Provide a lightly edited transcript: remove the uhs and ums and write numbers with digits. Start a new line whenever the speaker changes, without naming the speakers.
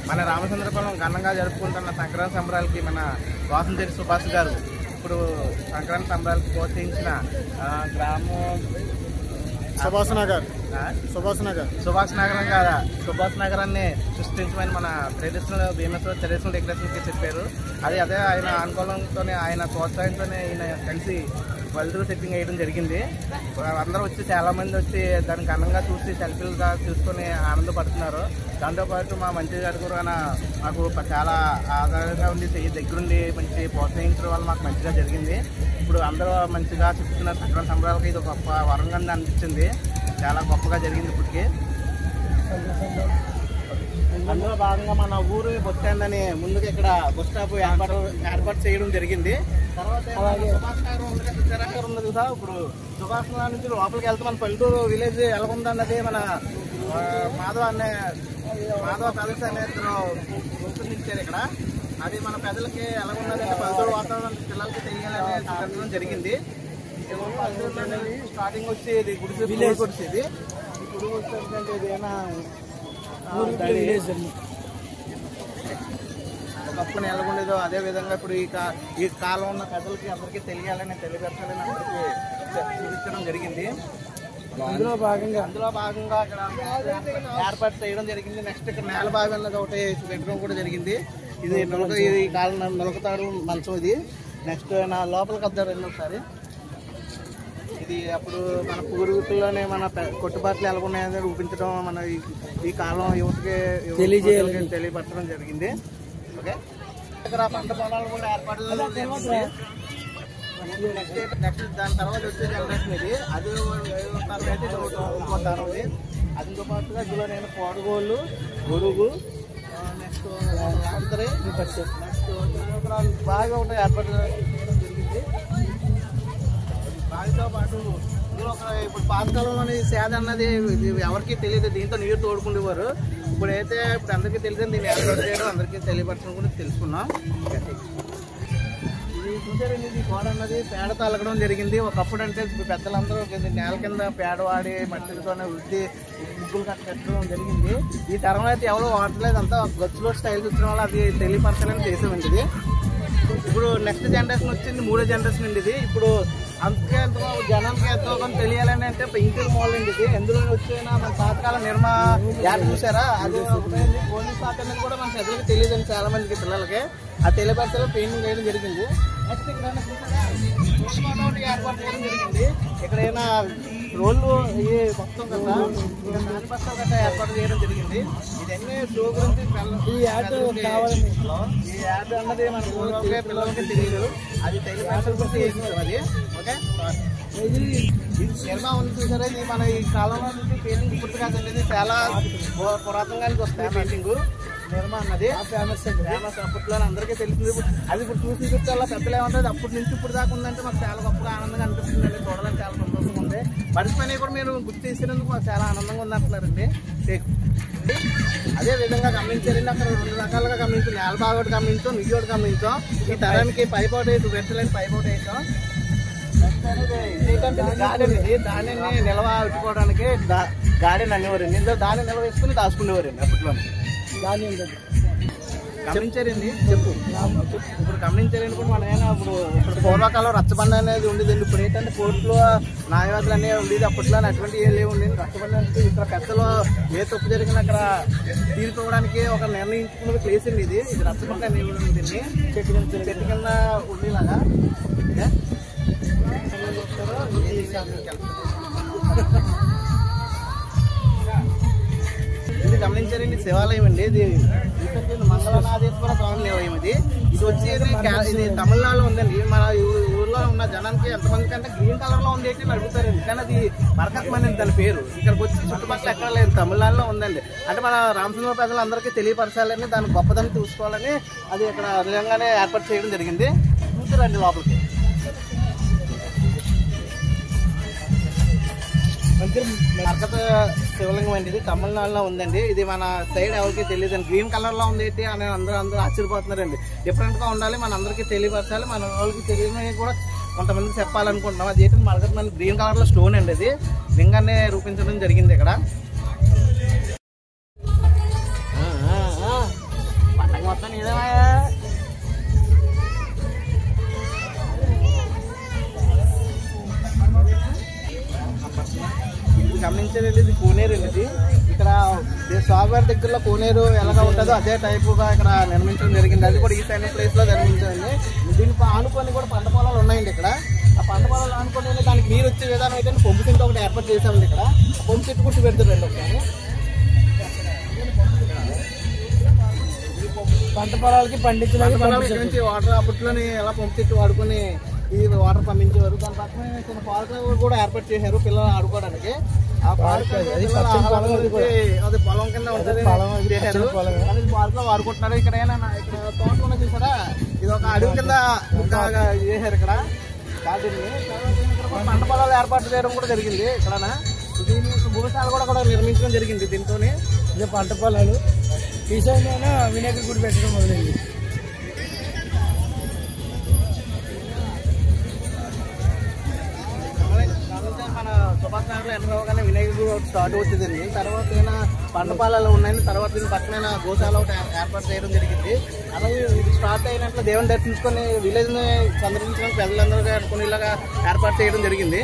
మన రామచంద్రపురం ఘనంగా జరుపుకుంటున్న సంక్రాంతి సంబరాలకి మన వాసంతేరి సుభాష్ గారు ఇప్పుడు సంక్రాంతి సంబరాలకి ప్రోత్సహించిన గ్రామం సుభాష్ నగరం కాదా సుభాష్ నగరాన్ని సృష్టించమని మన ట్రెడిషనల్ డెకరేషన్కి చెప్పారు. అదే ఆయన అనుకూలంతోనే ఆయన ప్రోత్సాహంతోనే ఈయన కలిసి బల్దులు సెట్టింగ్ వేయడం జరిగింది. అందరూ వచ్చి చాలా మంది వచ్చి దాన్ని ఘనంగా చూసి సెల్ఫీలుగా చూసుకొని ఆనందపడుతున్నారు. దాంతోపాటు మా మంత్రి గారు కూడా మాకు చాలా ఆధారంగా ఉండి దగ్గరుండి మంచి ప్రోత్సహించడం వల్ల మాకు మంచిగా జరిగింది. ఇప్పుడు అందరూ మంచిగా చెప్తున్నారు. సంక్రాంతి సంబరాలకి ఇది గొప్ప వరంగా అనిపించింది. చాలా గొప్పగా జరిగింది. ఇప్పటికి అందులో భాగంగా మన ఊరు బస్ స్టాండ్ అని ముందుగా ఇక్కడ బస్ స్టాప్ ఏర్పాటు చేయడం జరిగింది. తర్వాత సుభాష్ నగర్ ఉంది కదా, ఇప్పుడు సుభాష్ నగర్ నుంచి లోపలికి వెళ్తే మన పల్లెటూరు విలేజ్ ఎలా ఉందన్నది మన మాధవ కలర్స్ అనే రూపొందించారు ఇక్కడ. అది మన పెద్దలకి ఎలా ఉన్నదంటే పల్లెటూరు వాతావరణం పిల్లలకి తెలియాలని చెప్పడం జరిగింది. స్టార్టింగ్ వచ్చి ఇది గుడిసి ఇది గుడి వచ్చేది ఏదైనా ఒకప్పుడు ఎలాగుండేదో అదే విధంగా ఇప్పుడు ఈ కాలం ఉన్న పెద్దలకి అందరికీ తెలియాలని తెలియపరచాలని అందరికీ చూపించడం జరిగింది. అందులో భాగంగా ఇక్కడ ఏర్పాటు చేయడం జరిగింది. నెక్స్ట్ ఇక్కడ నేల భాగం అన్నది ఒకటి పెట్టడం కూడా జరిగింది. ఇది కాలం నొలకతాడు మంచం. ఇది నెక్స్ట్ నా లోపలికి వద్దారు ఒకసారి. ఇది అప్పుడు మన పూర్వీకుల్లోనే మన కొట్టుబాట్లు ఎలా ఉన్నాయని చూపించడం మన ఈ కాలం యువతకి తెలియపరచడం జరిగింది. ఓకే, ఇక్కడ పంట పొలాలు కూడా ఏర్పాట్లు నెక్స్ట్ దాని తర్వాత వచ్చే జనరేషన్ ఇది. అది అయితే ఇంకో తరం ఉంది. అదితో పాటుగా ఇందులో నేను కోడగోళ్ళు గొడుగు నెక్స్ట్ బాగా ఉంటాయి ఏర్పాటు చేయడం జరిగింది. దానితో పాటు ఇందులో ఇప్పుడు పాతకాలంలోని సేద అన్నది ఎవరికి తెలియదు. దీంతో నీరు తోడుకుండేవారు. ఇప్పుడైతే అందరికీ తెలియదు. దీన్ని ఏర్పాటు చేయడం అందరికీ తెలియపరచడం కూడా తెలుసుకున్నాం. ఇది చూసారండి, ఇది గోడ అన్నది పేడతో అలగడం జరిగింది. ఒకప్పుడు అంటే పెద్దలందరూ నేల కింద పేడ వాడి మట్టితోనే వృద్ధి ముగ్గులు కట్టడం జరిగింది. ఈ తరం అయితే ఎవరో వాడలేదు. అంతా గచ్చులో స్టైల్ చూసిన వల్ల అది తెలియపరచాలని చేసామండి. ఇది ఇప్పుడు నెక్స్ట్ జనరేషన్ వచ్చింది, మూడో జనరేషన్ అండి ఇది. ఇప్పుడు అందుకే జనానికి ఎంతో కొంత తెలియాలని అంటే ఇంటికి మోలండి ఇది. ఎందులో వచ్చిన మన పాతకాల యాడ్ చూసారా, అది పోలీస్ పాత అనేది కూడా మన పెద్దలకి తెలియదండి. చాలా మందికి పిల్లలకి ఆ తెలియపరచాలో పెయింటింగ్ వేయడం జరిగింది. నెక్స్ట్ ఇక్కడ ఏర్పాటు చేయడం జరిగింది. ఇక్కడైనా రోడ్లు మొత్తం కదా మేనిఫెస్టో గట్రా ఏర్పాటు చేయడం జరిగింది. ఇదన్నీ షో గురించి ఈ యాడ్ అన్నది మన ఊళ్ళోకే పిల్లలకి తెలియదు. అది తెలియపరచడం గురించి చేసినారు అది. ఓకే, ఇది సినిమా ఉంది చూసారా, ఇది మన ఈ కాలంలో నుంచి పెయింటింగ్ ఇప్పుడు కాదండి. ఇది చాలా పురాతనంగానికి వస్తాయి పెయింటింగ్ నిర్మా అన్నది. ఫేమస్ అప్పట్లో అందరికీ తెలిసింది. అది ఇప్పుడు చూసి చాలా పెద్దలు ఏమంటుంది అప్పటి నుంచి ఇప్పుడు దాకా ఉందంటే మాకు చాలా గొప్పగా ఆనందంగా అనిపిస్తుందండి. చూడాలని చాలా సంతోషంగా ఉంది. మర్చిపోయినా కూడా మీరు గుర్తు చేసినందుకు మాకు చాలా ఆనందంగా ఉంది అంటున్నారండి. అదే విధంగా గమనించారండి. అక్కడ 2 రకాలుగా గమనించాం. నేల బాగోటి గమనించాం, నిజోటి గమనించాం. ఈ తరానికి పైపోటు వేసి వెంటలేని పైపోటు వేసాం. గార్డెన్ ఇది. దానిని నిల్వ పెట్టుకోవడానికి గార్డెన్ అనేవారండి. ఇందులో దాన్ని నిల్వ వేసుకుని దాచుకునేవారండి అప్పట్లో. గమనించారండి చెప్పు. ఇప్పుడు గమనించారండి కూడా మన ఇప్పుడు పూర్వకాలం రచ్చబండ అనేది ఉండేదండి. ఇప్పుడు ఏంటంటే కోర్టులో న్యాయవాదులు అనేవి ఉండేది. అప్పట్లో అటువంటి ఏం లేవు ఉండేది. రచ్చబండ అంటే ఇక్కడ పెద్దలు ఏ తప్పు జరిగినా అక్కడ తీర్చుకోవడానికి ఒక నిర్ణయించుకున్న ప్లేస్ అండి ఇది. ఇది రచ్చబండ అనేవి ఉంటుంది. చెట్టు కింద ఉండేలాగా ఇది గమనించారండి. శివాలయం అండి. ఇది మంగళనాథేశ్వర స్వామి దేవాలయం. ఇది వచ్చి ఇది తమిళనాడులో ఉందండి. మన ఊర్లో ఉన్న జనానికి ఎంతమంది కంటే గ్రీన్ కలర్ లో ఉంది అని అడుగుతారండి. కానీ అది బరకత్మని దాని పేరు. ఇక్కడికి వచ్చి చుట్టుపక్కల ఎక్కడ లేదు, తమిళనాడులో ఉందండి. అంటే మన రామచంద్ర ప్రజలందరికీ తెలియపరచాలని, దాని గొప్పదని చూసుకోవాలని అది ఇక్కడ నిజంగానే ఏర్పాటు చేయడం జరిగింది. చూసారండి లోపలికి. బరకత శివలింగం అండి. ఇది తమిళనాడులో ఉందండి. ఇది మన సైడ్ ఎవరికి తెలియదు. గ్రీన్ కలర్ లో ఉంది ఏంటి అని అందరూ ఆశ్చర్యపోతున్నారండి. డిఫరెంట్ గా ఉండాలి, మన అందరికీ తెలియపరచాలి, మన వాళ్ళకి తెలియని కూడా కొంతమందికి చెప్పాలనుకుంటున్నాం. అది ఏంటంటే మరకత మన గ్రీన్ కలర్ లో స్టోన్ అండి. అది లింగాన్ని రూపించడం జరిగింది ఇక్కడ. సాఫ్ట్వేర్ దగ్గరలో కోనేరు ఎలాగా ఉంటుందో అదే టైపుగా ఇక్కడ నిర్మించడం జరిగింది. అది కూడా ఈ సైన్ ప్లేస్ లో నిర్మించండి. దీనికి ఆనుకొని కూడా పంట పొలాలు ఉన్నాయండి. ఇక్కడ ఆ పంట పొలాలు ఆనుకొని దానికి నీరు వచ్చే విధానం అయితే పంపు సెట్ ఒకటి ఏర్పాటు చేసామండి. ఇక్కడ పంపు సెట్ కూడా పెడుతుందండి. ఒకసారి
పంట పొలాలకి
పండించడానికి వాటర్ అప్పట్లోని ఎలా పంపు సెట్ వాడుకొని ఈ వాటర్ పంపించేవారు. దాని పక్కన చిన్న పార్క్ కూడా ఏర్పాటు చేశారు పిల్లలు ఆడుకోవడానికి. ఆ పార్క్ అది పొలం కింద ఉంటుంది చేశారు. పార్క్ లో వాడుకుంటున్నారు. ఇక్కడ ఇక్కడ తోటలు ఉన్నాయి చూసారా, ఇది ఒక అడవి కింద చేశారు. ఇక్కడ పంట పొలాలు ఏర్పాటు చేయడం కూడా జరిగింది. ఇక్కడ దీని భూమిశాల కూడా నిర్మించడం జరిగింది. దీంతో
ఇదే పంట పొలాలు ఈ సైడ్ వినాయకుడి గుడి పెట్టడం మొదలైంది.
మన సుభాష్ నగర్ లో ఎంటర్ అవ్వగానే వినాయకుడు స్టార్ట్ అవుతుందండి. తర్వాత పంట పొలాలు ఉన్నాయని తర్వాత దీని పక్కన గోశాల ఒకటి ఏర్పాటు చేయడం జరిగింది. అలాగే ఇది స్టార్ట్ అయినట్లు దేవుని దర్శించుకొని విలేజ్ ని సందర్శించడానికి ప్రజలందరూ అనుకునేలాగా ఏర్పాటు చేయడం జరిగింది.